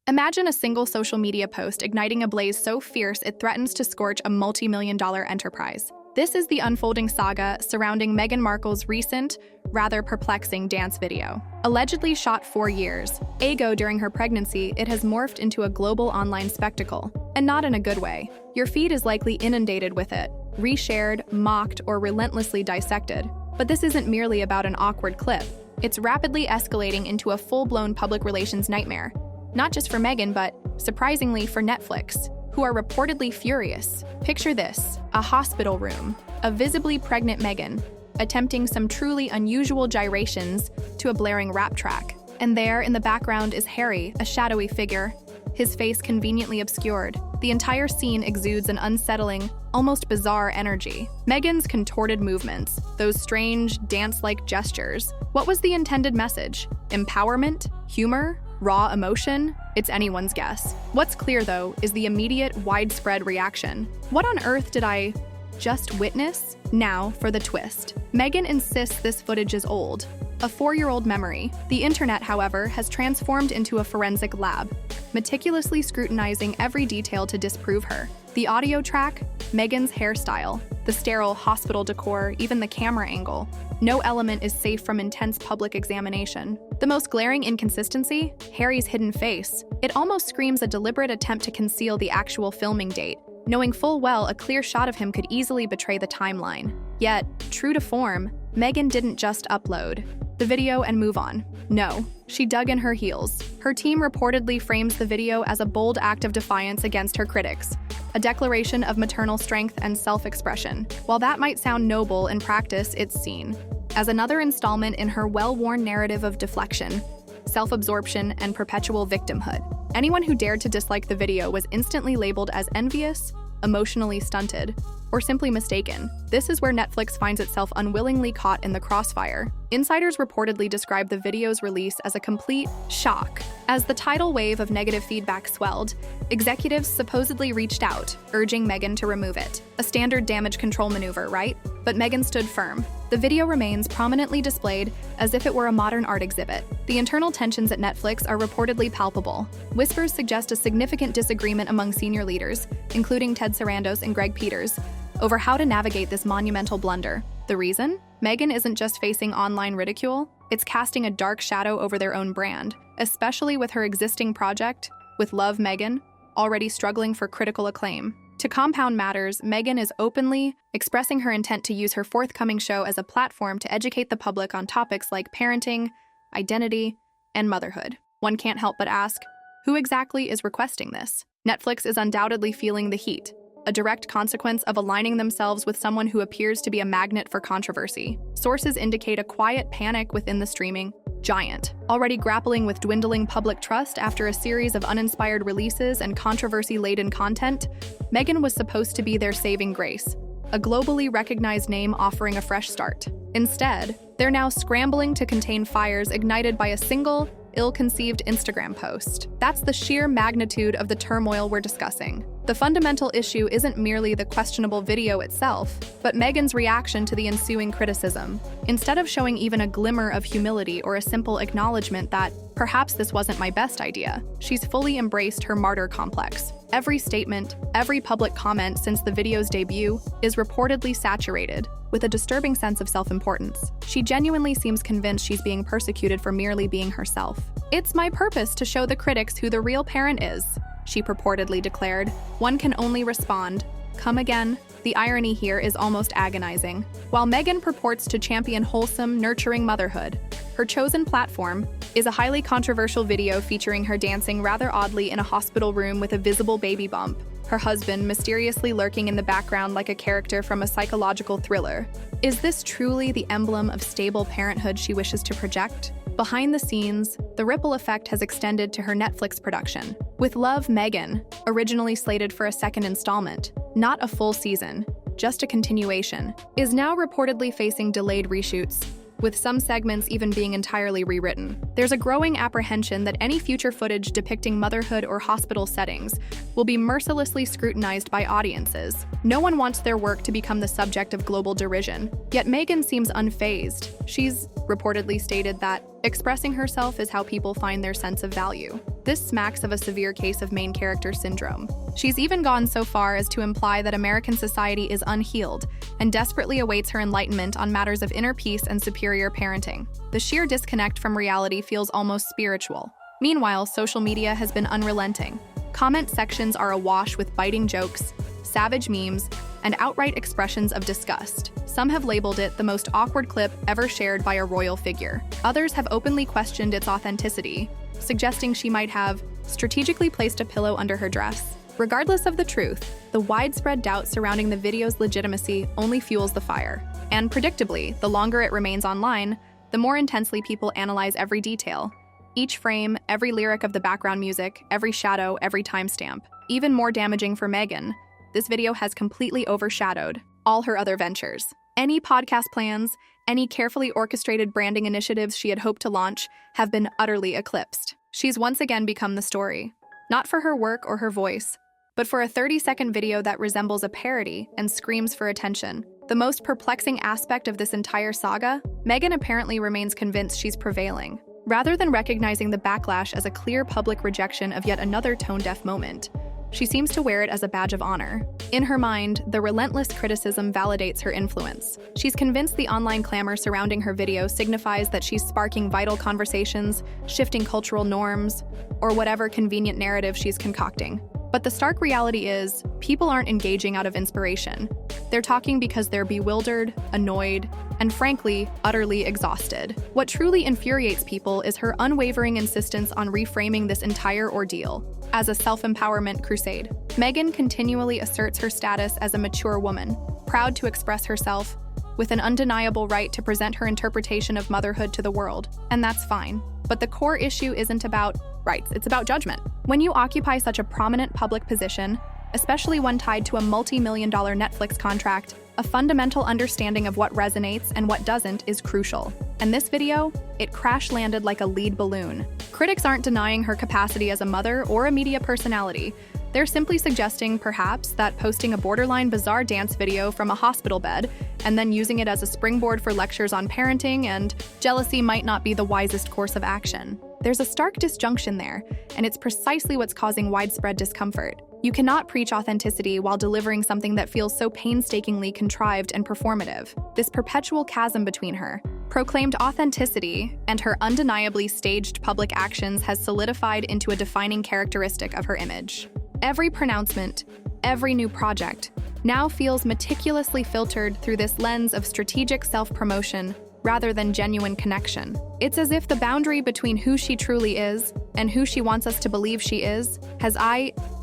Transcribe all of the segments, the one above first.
Imagine a single social media post igniting a blaze so fierce it threatens to scorch a multi-million-dollar enterprise. This is the unfolding saga surrounding Meghan Markle's recent, rather perplexing dance video. Allegedly shot 4 years ago during her pregnancy, it has morphed into a global online spectacle, and not in a good way. Your feed is likely inundated with it, reshared, mocked, or relentlessly dissected. But this isn't merely about an awkward clip. It's rapidly escalating into a full-blown public relations nightmare. Not just for Meghan, but, surprisingly, for Netflix, who are reportedly furious. Picture this: a hospital room, a visibly pregnant Meghan, attempting some truly unusual gyrations to a blaring rap track. And there, in the background, is Harry, a shadowy figure, his face conveniently obscured. The entire scene exudes an unsettling, almost bizarre energy. Meghan's contorted movements, those strange, dance-like gestures. What was the intended message? Empowerment? Humor? Raw emotion? It's anyone's guess. What's clear, though, is the immediate, widespread reaction. What on earth did I just witness? Now for the twist. Meghan insists this footage is old, a 4-year-old memory. The internet, however, has transformed into a forensic lab, meticulously scrutinizing every detail to disprove her. The audio track, Meghan's hairstyle, the sterile hospital decor, even the camera angle. No element is safe from intense public examination. The most glaring inconsistency? Harry's hidden face. It almost screams a deliberate attempt to conceal the actual filming date, knowing full well a clear shot of him could easily betray the timeline. Yet, true to form, Meghan didn't just upload the video and move on. No, she dug in her heels. Her team reportedly frames the video as a bold act of defiance against her critics, a declaration of maternal strength and self-expression. While that might sound noble, in practice, it's seen as another installment in her well-worn narrative of deflection, self-absorption, and perpetual victimhood. Anyone who dared to dislike the video was instantly labeled as envious, emotionally stunted, or simply mistaken. This is where Netflix finds itself unwillingly caught in the crossfire. Insiders reportedly described the video's release as a complete shock. As the tidal wave of negative feedback swelled, executives supposedly reached out, urging Meghan to remove it. A standard damage control maneuver, right? But Meghan stood firm. The video remains prominently displayed as if it were a modern art exhibit. The internal tensions at Netflix are reportedly palpable. Whispers suggest a significant disagreement among senior leaders, including Ted Sarandos and Greg Peters, over how to navigate this monumental blunder. The reason? Meghan isn't just facing online ridicule, it's casting a dark shadow over their own brand, especially with her existing project, with Love Meghan, already struggling for critical acclaim. To compound matters, Meghan is openly expressing her intent to use her forthcoming show as a platform to educate the public on topics like parenting, identity, and motherhood. One can't help but ask, who exactly is requesting this? Netflix is undoubtedly feeling the heat, a direct consequence of aligning themselves with someone who appears to be a magnet for controversy. Sources indicate a quiet panic within the streaming giant, already grappling with dwindling public trust after a series of uninspired releases and controversy-laden content. Meghan was supposed to be their saving grace, a globally recognized name offering a fresh start. Instead, they're now scrambling to contain fires ignited by a single, ill-conceived Instagram post. That's the sheer magnitude of the turmoil we're discussing. The fundamental issue isn't merely the questionable video itself, but Meghan's reaction to the ensuing criticism. Instead of showing even a glimmer of humility or a simple acknowledgement that, perhaps this wasn't my best idea, she's fully embraced her martyr complex. Every statement, every public comment since the video's debut is reportedly saturated with a disturbing sense of self-importance. She genuinely seems convinced she's being persecuted for merely being herself. "It's my purpose to show the critics who the real parent is," she purportedly declared. One can only respond, "Come again?" The irony here is almost agonizing. While Meghan purports to champion wholesome, nurturing motherhood, her chosen platform is a highly controversial video featuring her dancing rather oddly in a hospital room with a visible baby bump, her husband mysteriously lurking in the background like a character from a psychological thriller. Is this truly the emblem of stable parenthood she wishes to project? Behind the scenes, the ripple effect has extended to her Netflix production, with Love Meghan, originally slated for a second installment, not a full season, just a continuation, is now reportedly facing delayed reshoots, with some segments even being entirely rewritten. There's a growing apprehension that any future footage depicting motherhood or hospital settings will be mercilessly scrutinized by audiences. No one wants their work to become the subject of global derision, yet Meghan seems unfazed. She's reportedly stated that Expressing herself is how people find their sense of value. This smacks of a severe case of main character syndrome. She's even gone so far as to imply that American society is unhealed and desperately awaits her enlightenment on matters of inner peace and superior parenting. The sheer disconnect from reality feels almost spiritual. Meanwhile, social media has been unrelenting. Comment sections are awash with biting jokes, savage memes, and outright expressions of disgust. Some have labeled it the most awkward clip ever shared by a royal figure. Others have openly questioned its authenticity, suggesting she might have strategically placed a pillow under her dress. Regardless of the truth, the widespread doubt surrounding the video's legitimacy only fuels the fire. And predictably, the longer it remains online, the more intensely people analyze every detail. Each frame, every lyric of the background music, every shadow, every timestamp. Even more damaging for Meghan, this video has completely overshadowed all her other ventures. Any podcast plans, any carefully orchestrated branding initiatives she had hoped to launch have been utterly eclipsed. She's once again become the story, not for her work or her voice, but for a 30-second video that resembles a parody and screams for attention. The most perplexing aspect of this entire saga, Meghan apparently remains convinced she's prevailing. Rather than recognizing the backlash as a clear public rejection of yet another tone-deaf moment, she seems to wear it as a badge of honor. In her mind, the relentless criticism validates her influence. She's convinced the online clamor surrounding her video signifies that she's sparking vital conversations, shifting cultural norms, or whatever convenient narrative she's concocting. But the stark reality is, people aren't engaging out of inspiration. They're talking because they're bewildered, annoyed, and frankly, utterly exhausted. What truly infuriates people is her unwavering insistence on reframing this entire ordeal as a self-empowerment crusade. Meghan continually asserts her status as a mature woman, proud to express herself, with an undeniable right to present her interpretation of motherhood to the world, and that's fine. But the core issue isn't about rights, it's about judgment. When you occupy such a prominent public position, especially one tied to a multi-million-dollar Netflix contract, a fundamental understanding of what resonates and what doesn't is crucial. And this video, it crash-landed like a lead balloon. Critics aren't denying her capacity as a mother or a media personality. They're simply suggesting, perhaps, that posting a borderline bizarre dance video from a hospital bed and then using it as a springboard for lectures on parenting and jealousy might not be the wisest course of action. There's a stark disjunction there, and it's precisely what's causing widespread discomfort. You cannot preach authenticity while delivering something that feels so painstakingly contrived and performative. This perpetual chasm between her proclaimed authenticity and her undeniably staged public actions has solidified into a defining characteristic of her image. Every pronouncement, every new project, now feels meticulously filtered through this lens of strategic self-promotion rather than genuine connection. It's as if the boundary between who she truly is and who she wants us to believe she is has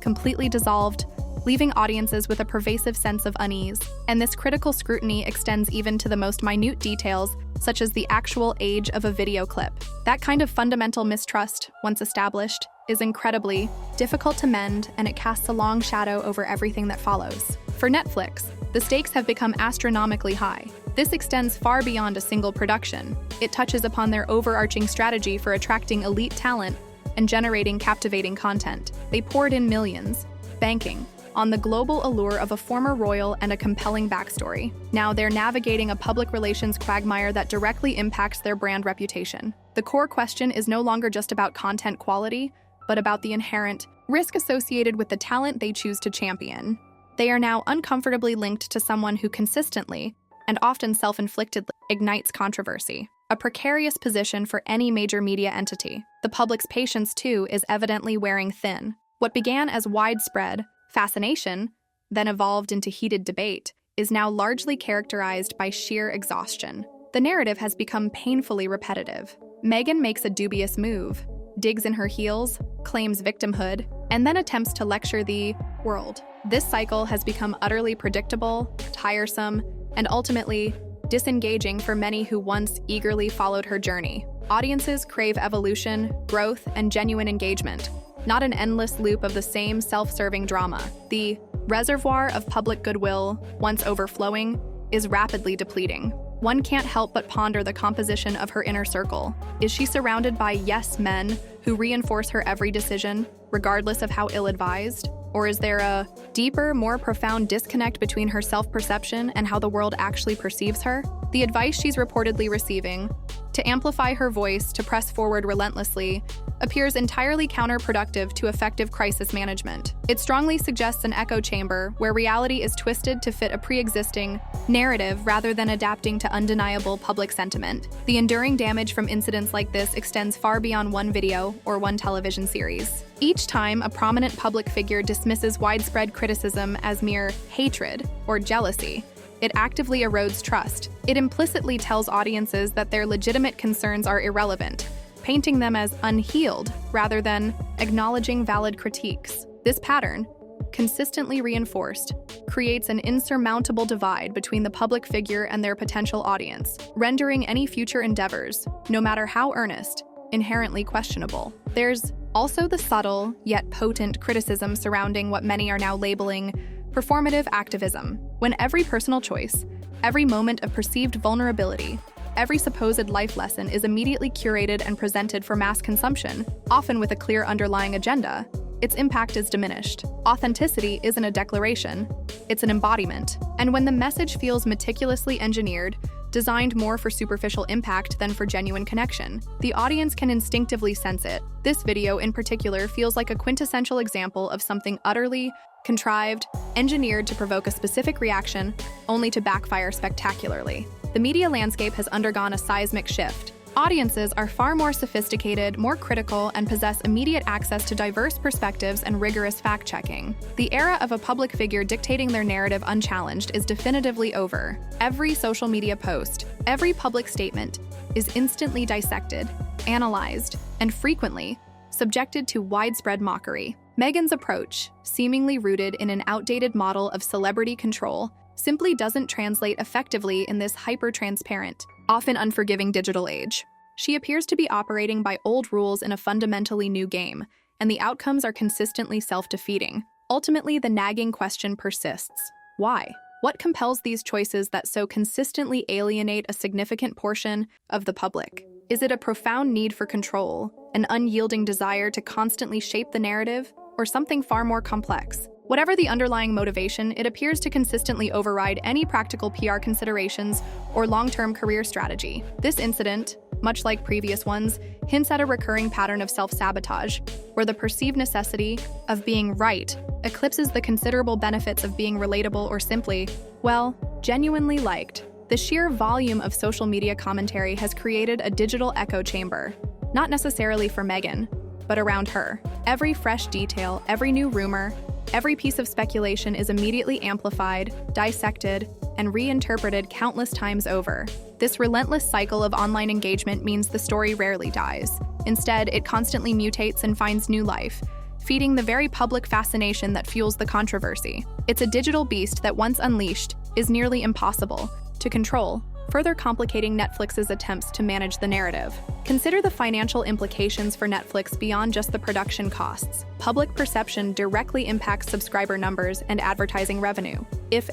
completely dissolved, leaving audiences with a pervasive sense of unease. And this critical scrutiny extends even to the most minute details, such as the actual age of a video clip. That kind of fundamental mistrust, once established, is incredibly difficult to mend, and it casts a long shadow over everything that follows. For Netflix, the stakes have become astronomically high. This extends far beyond a single production. It touches upon their overarching strategy for attracting elite talent and generating captivating content. They poured in millions, banking on the global allure of a former royal and a compelling backstory. Now they're navigating a public relations quagmire that directly impacts their brand reputation. The core question is no longer just about content quality, but about the inherent risk associated with the talent they choose to champion. They are now uncomfortably linked to someone who consistently, and often self-inflictedly, ignites controversy. A precarious position for any major media entity. The public's patience, too, is evidently wearing thin. What began as widespread fascination, then evolved into heated debate, is now largely characterized by sheer exhaustion. The narrative has become painfully repetitive. Meghan makes a dubious move, digs in her heels, claims victimhood, and then attempts to lecture the world. This cycle has become utterly predictable, tiresome, and ultimately disengaging for many who once eagerly followed her journey. Audiences crave evolution, growth, and genuine engagement, not an endless loop of the same self-serving drama. The reservoir of public goodwill, once overflowing, is rapidly depleting. One can't help but ponder the composition of her inner circle. Is she surrounded by yes men who reinforce her every decision, regardless of how ill-advised? Or is there a deeper, more profound disconnect between her self-perception and how the world actually perceives her? The advice she's reportedly receiving, to amplify her voice, to press forward relentlessly, appears entirely counterproductive to effective crisis management. It strongly suggests an echo chamber where reality is twisted to fit a pre-existing narrative rather than adapting to undeniable public sentiment. The enduring damage from incidents like this extends far beyond one video or one television series. Each time a prominent public figure dismisses widespread criticism as mere hatred or jealousy, it actively erodes trust. It implicitly tells audiences that their legitimate concerns are irrelevant, painting them as unhealed rather than acknowledging valid critiques. This pattern, consistently reinforced, creates an insurmountable divide between the public figure and their potential audience, rendering any future endeavors, no matter how earnest, inherently questionable. There's also the subtle, yet potent criticism surrounding what many are now labeling performative activism, when every personal choice, every moment of perceived vulnerability, every supposed life lesson is immediately curated and presented for mass consumption, often with a clear underlying agenda, its impact is diminished. Authenticity isn't a declaration, it's an embodiment. And when the message feels meticulously engineered, designed more for superficial impact than for genuine connection, the audience can instinctively sense it. This video in particular feels like a quintessential example of something utterly contrived, engineered to provoke a specific reaction, only to backfire spectacularly. The media landscape has undergone a seismic shift. Audiences are far more sophisticated, more critical, and possess immediate access to diverse perspectives and rigorous fact-checking. The era of a public figure dictating their narrative unchallenged is definitively over. Every social media post, every public statement is instantly dissected, analyzed, and frequently subjected to widespread mockery. Meghan's approach, seemingly rooted in an outdated model of celebrity control, simply doesn't translate effectively in this hyper-transparent, often unforgiving digital age. She appears to be operating by old rules in a fundamentally new game, and the outcomes are consistently self-defeating. Ultimately, the nagging question persists. Why? What compels these choices that so consistently alienate a significant portion of the public? Is it a profound need for control, an unyielding desire to constantly shape the narrative, or something far more complex? Whatever the underlying motivation, it appears to consistently override any practical PR considerations or long-term career strategy. This incident, much like previous ones, hints at a recurring pattern of self-sabotage, where the perceived necessity of being right eclipses the considerable benefits of being relatable or simply, well, genuinely liked. The sheer volume of social media commentary has created a digital echo chamber, not necessarily for Meghan, but around her. Every fresh detail, every new rumor, every piece of speculation is immediately amplified, dissected, and reinterpreted countless times over. This relentless cycle of online engagement means the story rarely dies. Instead, it constantly mutates and finds new life, feeding the very public fascination that fuels the controversy. It's a digital beast that, once unleashed, is nearly impossible to control, further complicating Netflix's attempts to manage the narrative. Consider the financial implications for Netflix beyond just the production costs. Public perception directly impacts subscriber numbers and advertising revenue. If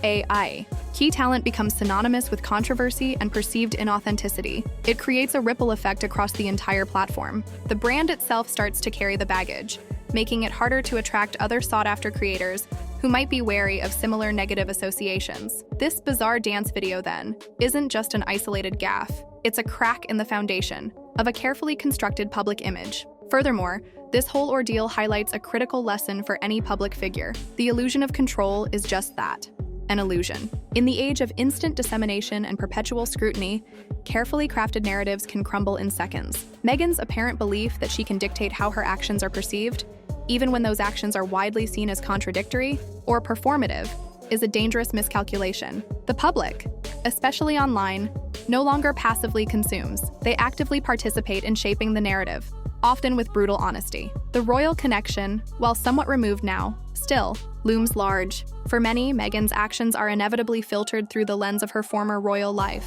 key talent becomes synonymous with controversy and perceived inauthenticity, it creates a ripple effect across the entire platform. The brand itself starts to carry the baggage, making it harder to attract other sought-after creators who might be wary of similar negative associations. This bizarre dance video, then, isn't just an isolated gaffe. It's a crack in the foundation of a carefully constructed public image. Furthermore, this whole ordeal highlights a critical lesson for any public figure. The illusion of control is just that, an illusion. In the age of instant dissemination and perpetual scrutiny, carefully crafted narratives can crumble in seconds. Meghan's apparent belief that she can dictate how her actions are perceived, even when those actions are widely seen as contradictory or performative, is a dangerous miscalculation. The public, especially online, no longer passively consumes. They actively participate in shaping the narrative, often with brutal honesty. The royal connection, while somewhat removed now, still looms large. For many, Meghan's actions are inevitably filtered through the lens of her former royal life,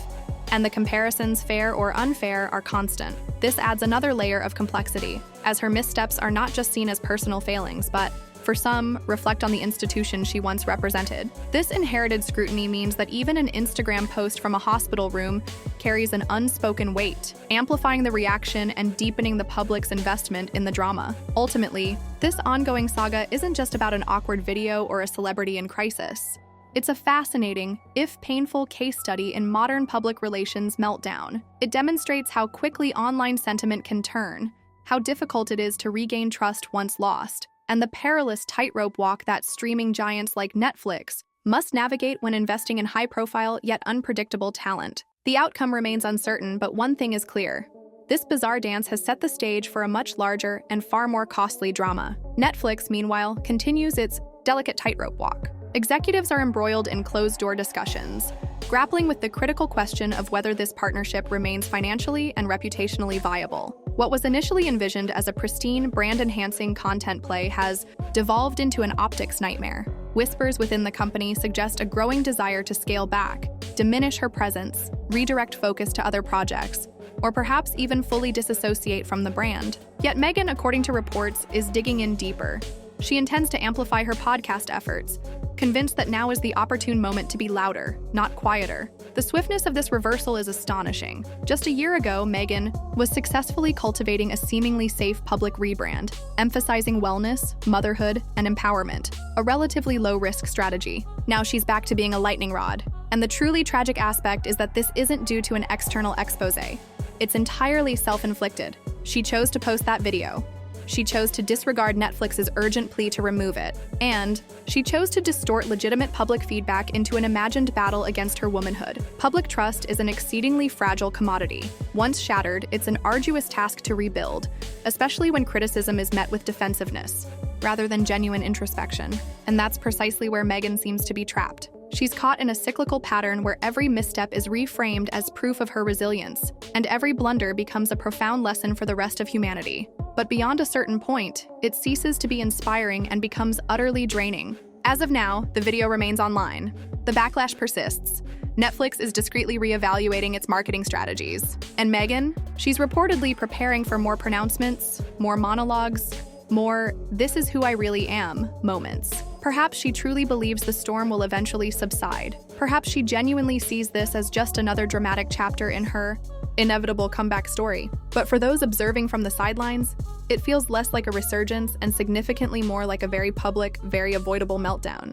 and the comparisons, fair or unfair, are constant. This adds another layer of complexity, as her missteps are not just seen as personal failings, but For some, reflect on the institution she once represented. This inherited scrutiny means that even an Instagram post from a hospital room carries an unspoken weight, amplifying the reaction and deepening the public's investment in the drama. Ultimately, this ongoing saga isn't just about an awkward video or a celebrity in crisis. It's a fascinating, if painful, case study in modern public relations meltdown. It demonstrates how quickly online sentiment can turn, how difficult it is to regain trust once lost, and the perilous tightrope walk that streaming giants like Netflix must navigate when investing in high-profile yet unpredictable talent. The outcome remains uncertain, but one thing is clear. This bizarre dance has set the stage for a much larger and far more costly drama. Netflix, meanwhile, continues its delicate tightrope walk. Executives are embroiled in closed-door discussions, grappling with the critical question of whether this partnership remains financially and reputationally viable. What was initially envisioned as a pristine, brand-enhancing content play has devolved into an optics nightmare. Whispers within the company suggest a growing desire to scale back, diminish her presence, redirect focus to other projects, or perhaps even fully disassociate from the brand. Yet Meghan, according to reports, is digging in deeper. She intends to amplify her podcast efforts, convinced that now is the opportune moment to be louder, not quieter. The swiftness of this reversal is astonishing. Just a year ago, Meghan was successfully cultivating a seemingly safe public rebrand, emphasizing wellness, motherhood, and empowerment, a relatively low-risk strategy. Now she's back to being a lightning rod. And the truly tragic aspect is that this isn't due to an external expose. It's entirely self-inflicted. She chose to post that video. She chose to disregard Netflix's urgent plea to remove it, and she chose to distort legitimate public feedback into an imagined battle against her womanhood. Public trust is an exceedingly fragile commodity. Once shattered, it's an arduous task to rebuild, especially when criticism is met with defensiveness, rather than genuine introspection. And that's precisely where Meghan seems to be trapped. She's caught in a cyclical pattern where every misstep is reframed as proof of her resilience, and every blunder becomes a profound lesson for the rest of humanity. But beyond a certain point, it ceases to be inspiring and becomes utterly draining. As of now, the video remains online. The backlash persists. Netflix is discreetly reevaluating its marketing strategies. And Meghan? She's reportedly preparing for more pronouncements, more monologues, more "this is who I really am" moments. Perhaps she truly believes the storm will eventually subside. Perhaps she genuinely sees this as just another dramatic chapter in her inevitable comeback story. But for those observing from the sidelines, it feels less like a resurgence and significantly more like a very public, very avoidable meltdown.